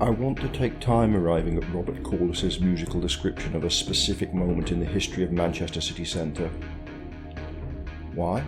I want to take time arriving at Robert Corless's musical description of a specific moment in the history of Manchester city centre. Why?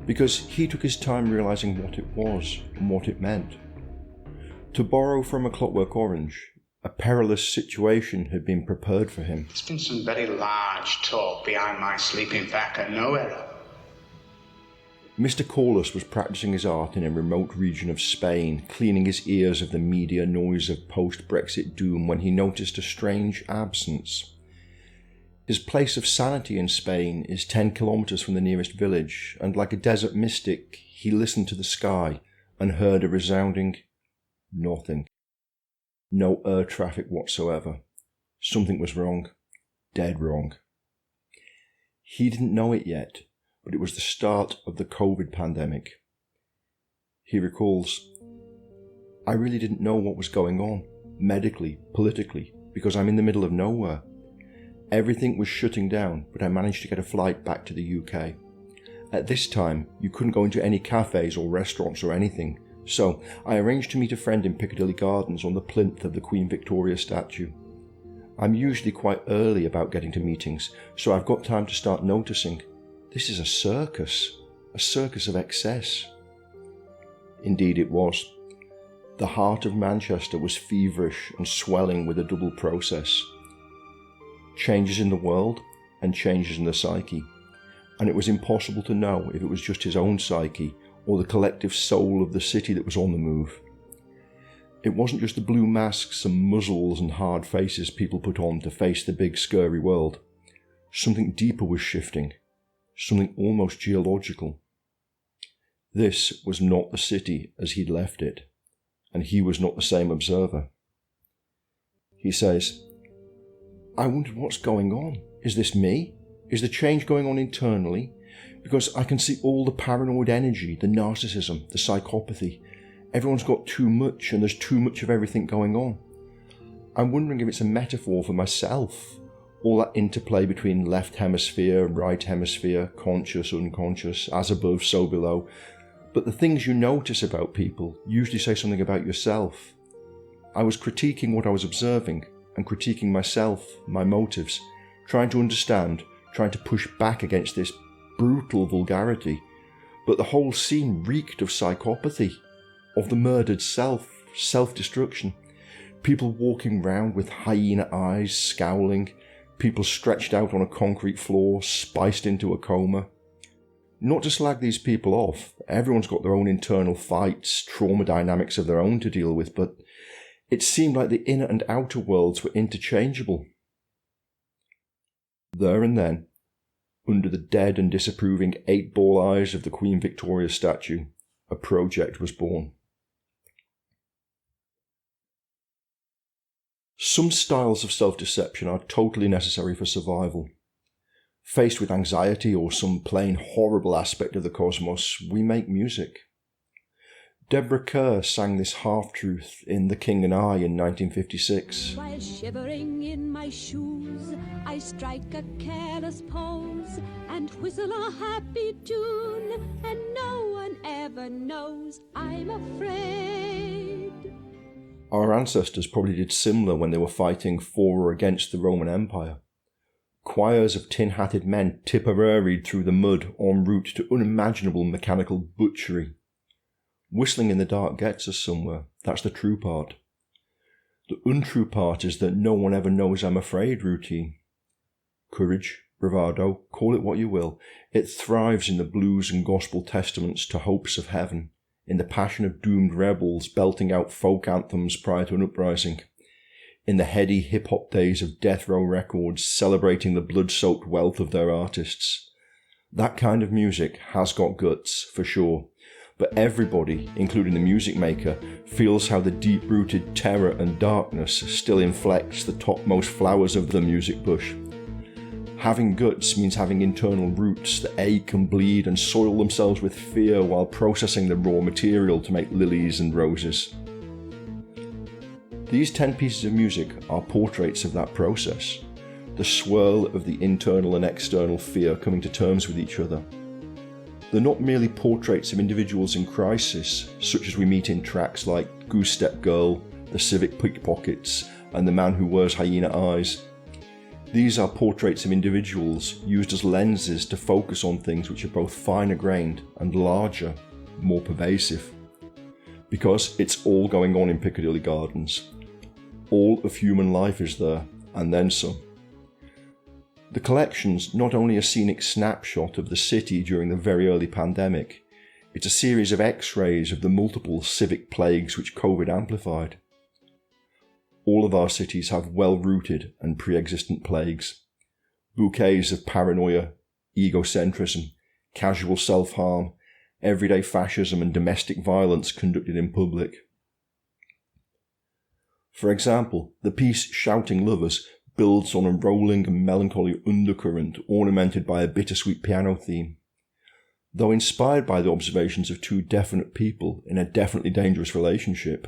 Because he took his time realising what it was and what it meant. To borrow from A Clockwork Orange, a perilous situation had been prepared for him. It's been some very large talk behind my sleeping bag and no error. Mr. Corless was practising his art in a remote region of Spain, cleaning his ears of the media noise of post-Brexit doom when he noticed a strange absence. His place of sanity in Spain is 10 kilometres from the nearest village, and like a desert mystic, he listened to the sky and heard a resounding nothing. No air traffic whatsoever. Something was wrong. Dead wrong. He didn't know it yet, but it was the start of the COVID pandemic. He recalls, "I really didn't know what was going on, medically, politically, because I'm in the middle of nowhere. Everything was shutting down, but I managed to get a flight back to the UK. At this time, you couldn't go into any cafes or restaurants or anything, so I arranged to meet a friend in Piccadilly Gardens on the plinth of the Queen Victoria statue. I'm usually quite early about getting to meetings, so I've got time to start noticing. This is a circus of excess." Indeed it was. The heart of Manchester was feverish and swelling with a double process. Changes in the world and changes in the psyche, and it was impossible to know if it was just his own psyche or the collective soul of the city that was on the move. It wasn't just the blue masks and muzzles and hard faces people put on to face the big scary world. Something deeper was shifting. Something almost geological. This was not the city as he'd left it, and he was not the same observer. He says, "I wondered what's going on. Is this me? Is the change going on internally? Because I can see all the paranoid energy, the narcissism, the psychopathy. Everyone's got too much and there's too much of everything going on. I'm wondering if it's a metaphor for myself. All that interplay between left hemisphere, right hemisphere, conscious, unconscious, as above, so below. But the things you notice about people usually say something about yourself. I was critiquing what I was observing and critiquing myself, my motives, trying to understand, trying to push back against this brutal vulgarity. But the whole scene reeked of psychopathy, of the murdered self, self-destruction. People walking round with hyena eyes, scowling. People stretched out on a concrete floor, spiced into a coma. Not to slag these people off, everyone's got their own internal fights, trauma dynamics of their own to deal with, but it seemed like the inner and outer worlds were interchangeable." There and then, under the dead and disapproving 8-ball eyes of the Queen Victoria statue, a project was born. Some styles of self-deception are totally necessary for survival. Faced with anxiety or some plain horrible aspect of the cosmos, we make music. Deborah Kerr sang this half-truth in The King and I in 1956. While shivering in my shoes, I strike a careless pose and whistle a happy tune, and no one ever knows I'm afraid. Our ancestors probably did similar when they were fighting for or against the Roman Empire. Choirs of tin-hatted men tipperaried through the mud en route to unimaginable mechanical butchery. Whistling in the dark gets us somewhere. That's the true part. The untrue part is that no one ever knows I'm afraid routine. Courage, bravado, call it what you will, it thrives in the blues and gospel testaments to hopes of heaven, in the passion of doomed rebels belting out folk anthems prior to an uprising, in the heady hip-hop days of death row records celebrating the blood-soaked wealth of their artists. That kind of music has got guts, for sure, but everybody, including the music maker, feels how the deep-rooted terror and darkness still inflects the topmost flowers of the music bush. Having guts means having internal roots that ache and bleed and soil themselves with fear while processing the raw material to make lilies and roses. These 10 pieces of music are portraits of that process, the swirl of the internal and external fear coming to terms with each other. They're not merely portraits of individuals in crisis, such as we meet in tracks like Goose Step Girl, the civic pickpockets, and the man who wears hyena eyes. These are portraits of individuals used as lenses to focus on things which are both finer grained and larger, more pervasive. Because it's all going on in Piccadilly Gardens. All of human life is there, and then some. The collection's not only a scenic snapshot of the city during the very early pandemic, it's a series of X-rays of the multiple civic plagues which COVID amplified. All of our cities have well-rooted and pre-existent plagues. Bouquets of paranoia, egocentrism, casual self-harm, everyday fascism and domestic violence conducted in public. For example, the piece Shouting Lovers builds on a rolling and melancholy undercurrent ornamented by a bittersweet piano theme. Though inspired by the observations of two definite people in a definitely dangerous relationship,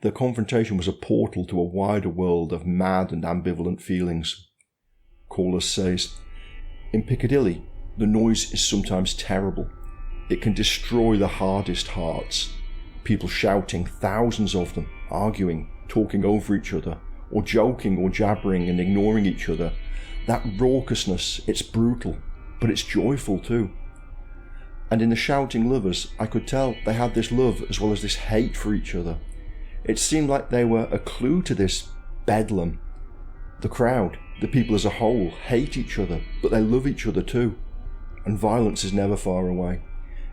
their confrontation was a portal to a wider world of mad and ambivalent feelings. Corless says, "In Piccadilly, the noise is sometimes terrible. It can destroy the hardest hearts. People shouting, thousands of them, arguing, talking over each other, or joking or jabbering and ignoring each other. That raucousness, it's brutal, but it's joyful too. And in the Shouting Lovers, I could tell they had this love as well as this hate for each other. It seemed like they were a clue to this bedlam. The crowd, the people as a whole, hate each other, but they love each other too. And violence is never far away.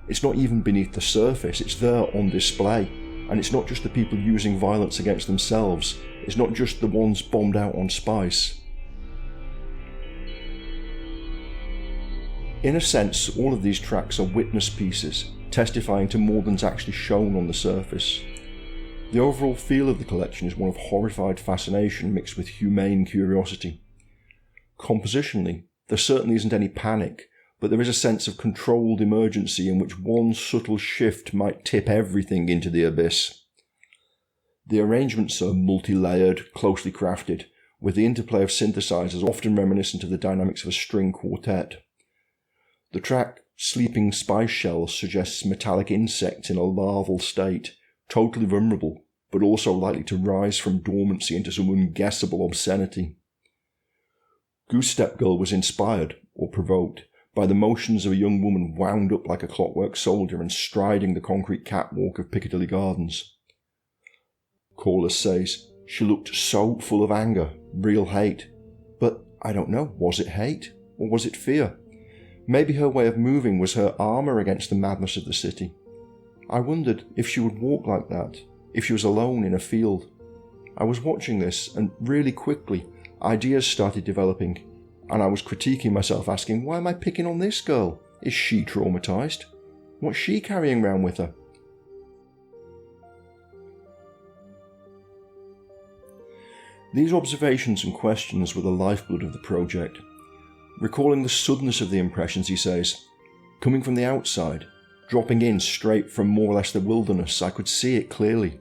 It's not even beneath the surface, it's there on display. And it's not just the people using violence against themselves, it's not just the ones bombed out on spice." In a sense, all of these tracks are witness pieces, testifying to more than's actually shown on the surface. The overall feel of the collection is one of horrified fascination mixed with humane curiosity. Compositionally, there certainly isn't any panic, but there is a sense of controlled emergency in which one subtle shift might tip everything into the abyss. The arrangements are multi-layered, closely crafted, with the interplay of synthesizers often reminiscent of the dynamics of a string quartet. The track Sleeping Spice Shells suggests metallic insects in a larval state, totally vulnerable, but also likely to rise from dormancy into some unguessable obscenity. Goose Step Girl was inspired, or provoked, by the motions of a young woman wound up like a clockwork soldier and striding the concrete catwalk of Piccadilly Gardens. Corless says, "She looked so full of anger, real hate. But I don't know, was it hate? Or was it fear? Maybe her way of moving was her armour against the madness of the city. I wondered if she would walk like that, if she was alone in a field. I was watching this, and really quickly, ideas started developing, and I was critiquing myself, asking, why am I picking on this girl? Is she traumatised? What's she carrying around with her?" These observations and questions were the lifeblood of the project. Recalling the suddenness of the impressions, he says, "Coming from the outside, dropping in straight from more or less the wilderness, I could see it clearly.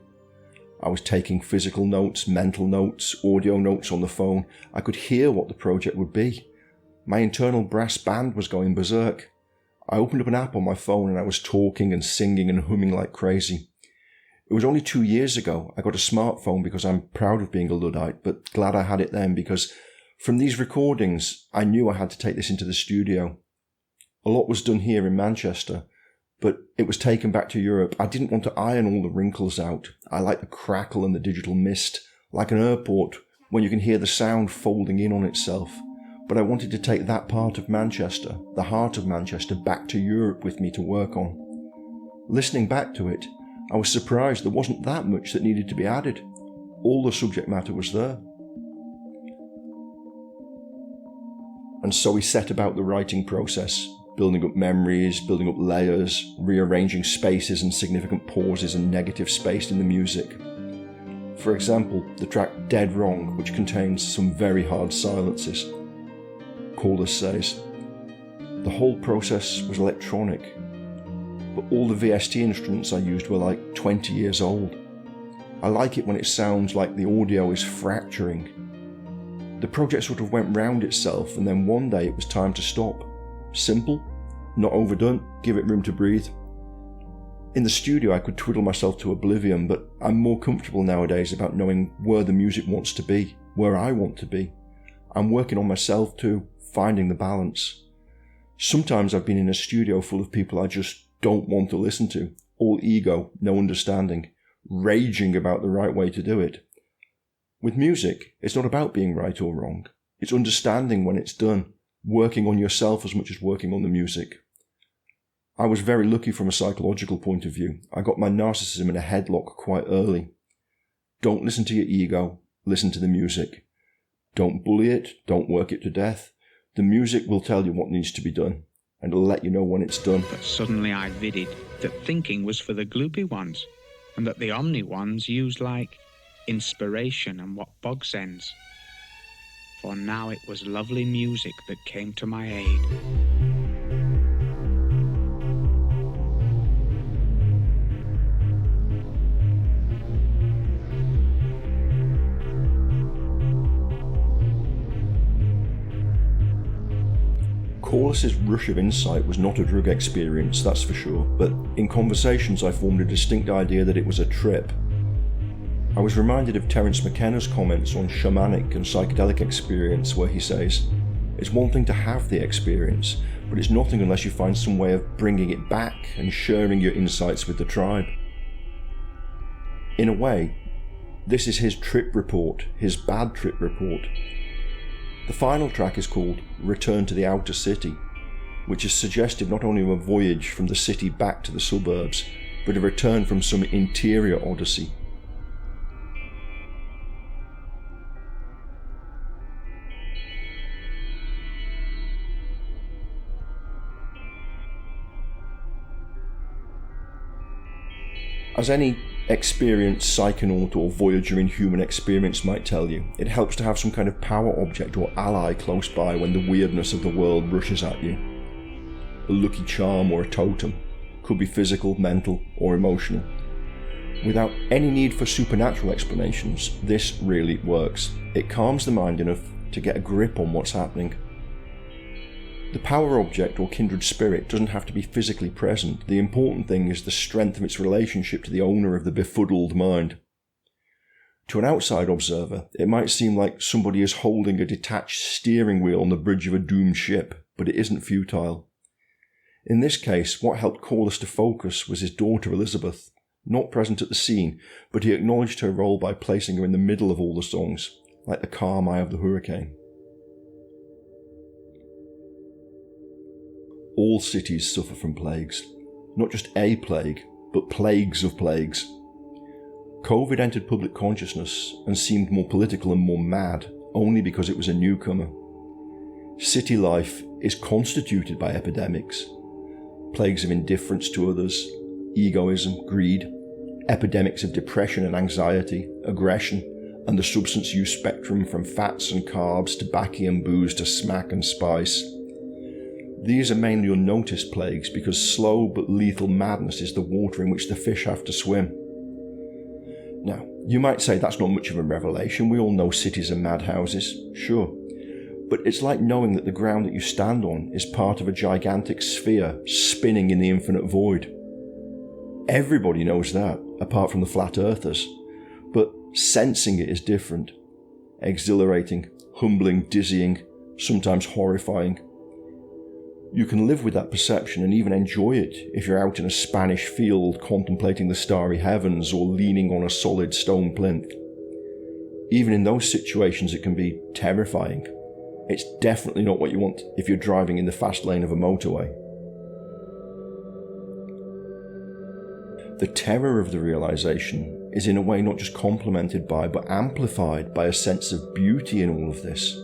I was taking physical notes, mental notes, audio notes on the phone. I could hear what the project would be. My internal brass band was going berserk. I opened up an app on my phone and I was talking and singing and humming like crazy. It was only 2 years ago I got a smartphone because I'm proud of being a Luddite, but glad I had it then because from these recordings I knew I had to take this into the studio. A lot was done here in Manchester, but it was taken back to Europe. I didn't want to iron all the wrinkles out. I like the crackle and the digital mist, like an airport when you can hear the sound folding in on itself. But I wanted to take that part of Manchester, the heart of Manchester, back to Europe with me to work on. Listening back to it, I was surprised there wasn't that much that needed to be added. All the subject matter was there." And so he set about the writing process, building up memories, building up layers, rearranging spaces and significant pauses and negative space in the music. For example, the track Dead Wrong, which contains some very hard silences. Corless says, "The whole process was electronic, but all the VST instruments I used were like 20 years old. I like it when it sounds like the audio is fracturing. The project sort of went round itself, and then one day it was time to stop. Simple, not overdone, give it room to breathe. In the studio I could twiddle myself to oblivion, but I'm more comfortable nowadays about knowing where the music wants to be, where I want to be. I'm working on myself too, finding the balance. Sometimes I've been in a studio full of people I just don't want to listen to, all ego, no understanding, raging about the right way to do it. With music, it's not about being right or wrong. It's understanding when it's done, working on yourself as much as working on the music. I was very lucky from a psychological point of view. I got my narcissism in a headlock quite early. Don't listen to your ego, listen to the music. Don't bully it, don't work it to death. The music will tell you what needs to be done, and it'll let you know when it's done. But suddenly I vidded that thinking was for the gloopy ones, and that the omni ones used like inspiration and what bogs ends. For now it was lovely music that came to my aid. Corless's rush of insight was not a drug experience, that's for sure, but in conversations I formed a distinct idea that it was a trip. I was reminded of Terence McKenna's comments on shamanic and psychedelic experience, where he says, "It's one thing to have the experience, but it's nothing unless you find some way of bringing it back and sharing your insights with the tribe." In a way, this is his trip report, his bad trip report. The final track is called Return to the Outer City, which is suggestive not only of a voyage from the city back to the suburbs, but a return from some interior odyssey. As any experienced psychonaut or voyager in human experience might tell you, it helps to have some kind of power object or ally close by when the weirdness of the world rushes at you. A lucky charm or a totem, could be physical, mental, or emotional. Without any need for supernatural explanations, this really works. It calms the mind enough to get a grip on what's happening. The power object or kindred spirit doesn't have to be physically present. The important thing is the strength of its relationship to the owner of the befuddled mind. To an outside observer, it might seem like somebody is holding a detached steering wheel on the bridge of a doomed ship, but it isn't futile. In this case, what helped Corless to focus was his daughter Elizabeth, not present at the scene, but he acknowledged her role by placing her in the middle of all the songs, like the calm eye of the hurricane. All cities suffer from plagues. Not just a plague, but plagues of plagues. COVID entered public consciousness and seemed more political and more mad only because it was a newcomer. City life is constituted by epidemics. Plagues of indifference to others, egoism, greed, epidemics of depression and anxiety, aggression, and the substance use spectrum from fats and carbs, tobacco and booze to smack and spice. These are mainly unnoticed plagues because slow but lethal madness is the water in which the fish have to swim. Now, you might say that's not much of a revelation. We all know cities are madhouses, sure. But it's like knowing that the ground that you stand on is part of a gigantic sphere spinning in the infinite void. Everybody knows that, apart from the flat earthers. But sensing it is different. Exhilarating, humbling, dizzying, sometimes horrifying. You can live with that perception and even enjoy it if you're out in a Spanish field contemplating the starry heavens or leaning on a solid stone plinth. Even in those situations it can be terrifying. It's definitely not what you want if you're driving in the fast lane of a motorway. The terror of the realization is in a way not just complemented by but amplified by a sense of beauty in all of this.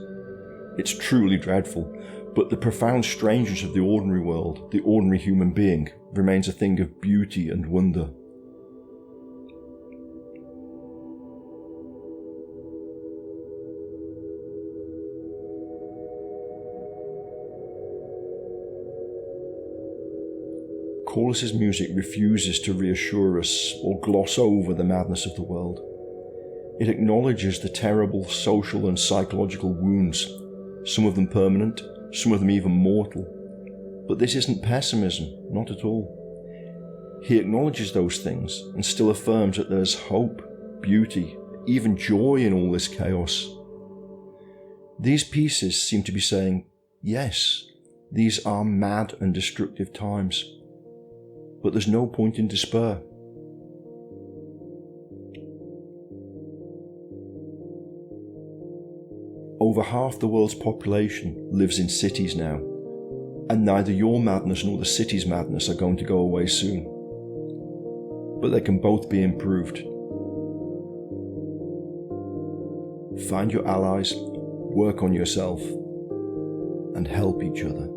It's truly dreadful. But the profound strangeness of the ordinary world, the ordinary human being, remains a thing of beauty and wonder. Corless's music refuses to reassure us or gloss over the madness of the world. It acknowledges the terrible social and psychological wounds, some of them permanent, some of them even mortal. But this isn't pessimism, not at all. He acknowledges those things and still affirms that there's hope, beauty, even joy in all this chaos. These pieces seem to be saying, yes, these are mad and destructive times, but there's no point in despair. Over half the world's population lives in cities now, and neither your madness nor the city's madness are going to go away soon. But they can both be improved. Find your allies, work on yourself, and help each other.